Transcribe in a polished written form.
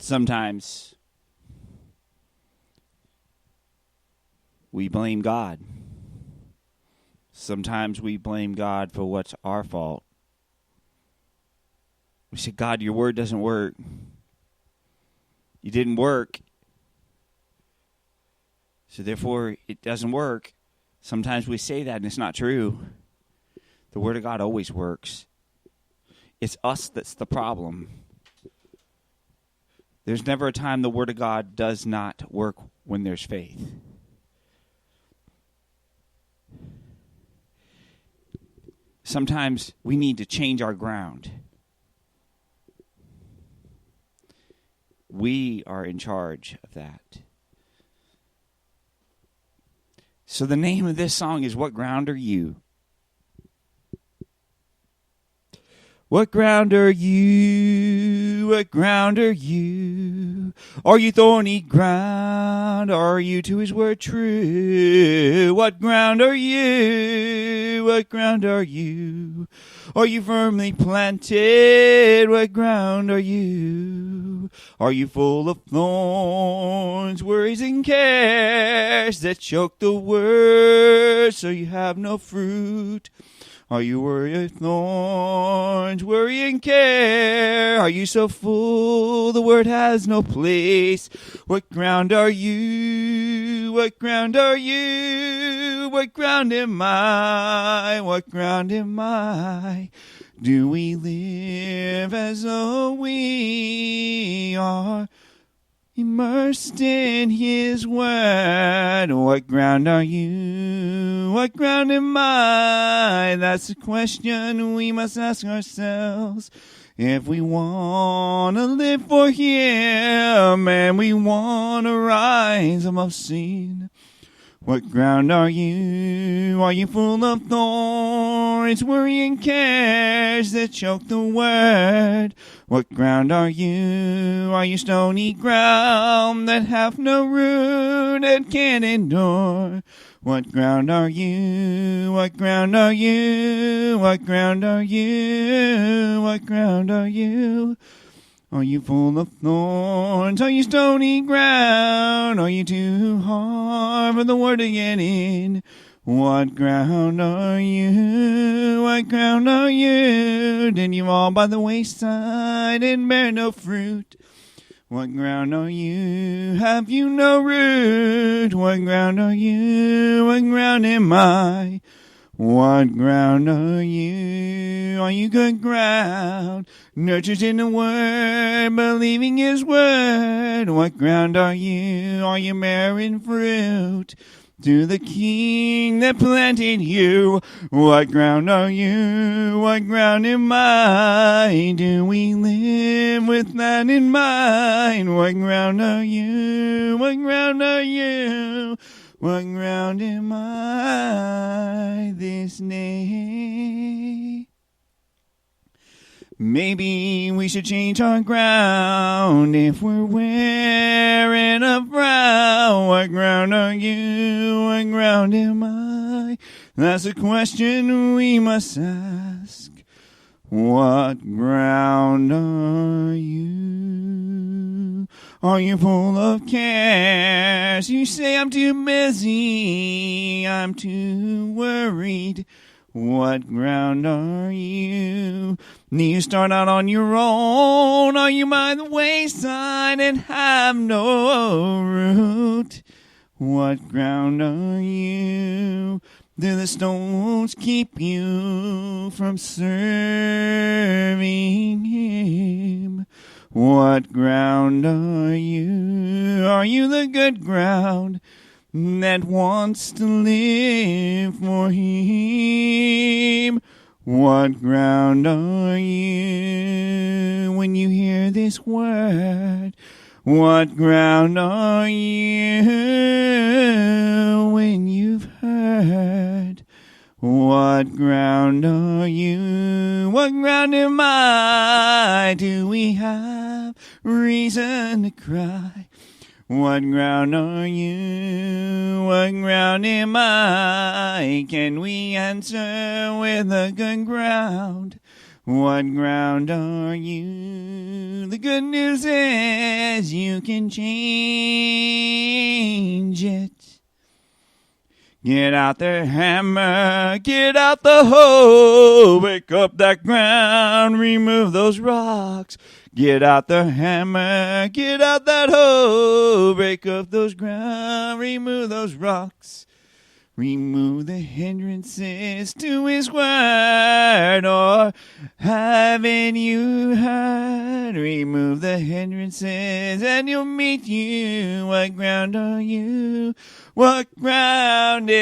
Sometimes we blame God. Sometimes we blame God for what's our fault. We say, God, your word doesn't work. You didn't work. So therefore, it doesn't work. Sometimes we say that and it's not true. The word of God always works. It's us that's the problem. There's never a time the word of God does not work when there's faith. Sometimes we need to change our ground. We are in charge of that. So the name of this song is What Ground Are You? What ground are you? What ground are you? Are you thorny ground? Are you to his word true? What ground are you? What ground are you? Are you firmly planted? What ground are you? Are you full of thorns, worries and cares that choke the word so you have no fruit? Are you worried with thorns, worry and care? Are you so full the word has no place? What ground are you? What ground are you? What ground am I? What ground am I? Do we live as though we are immersed in his word? What ground are you? What ground am I? That's the question we must ask ourselves. If we want to live for him and we want to rise above sin. What ground are you? Are you full of thorns, worry and cares that choke the word? What ground are you? Are you stony ground that have no root and can't endure? What ground are you? What ground are you? What ground are you? What ground are you? Are you full of thorns? Are you stony ground? Are you too hard for the word to get in? What ground are you? What ground are you? Did you fall by the wayside and bear no fruit? What ground are you? Have you no root? What ground are you? What ground am I? What ground are you? Are you good ground? Nurtured in the word, believing his word. What ground are you? Are you bearing fruit to the king that planted you? What ground are you? What ground am I? Do we live with that in mind? What ground are you? What ground are you? What ground am I this day? Maybe we should change our ground if we're wearing a frown. What ground are you? What ground am I? That's a question we must ask. What ground are you? Are you full of cares? You say I'm too busy, I'm too worried. What ground are you? You start out on your own. Are you by the wayside and have no root? What ground are you? Do the stones keep you from serving him? What ground are you? Are you the good ground that wants to live for him? What ground are you when you hear this word? What ground are you when you've heard? What ground are you? What ground am I? Do we have reason to cry? What ground are you? What ground am I? Can we answer with a good ground? What ground are you? The good news is you can change it. Get out the hammer, get out the hoe, break up that ground, remove those rocks. Get out the hammer, get out that hoe, break up those ground, remove those rocks. Remove the hindrances to his word, or haven't you heard? Remove the hindrances and you'll meet you. What ground are you? What ground is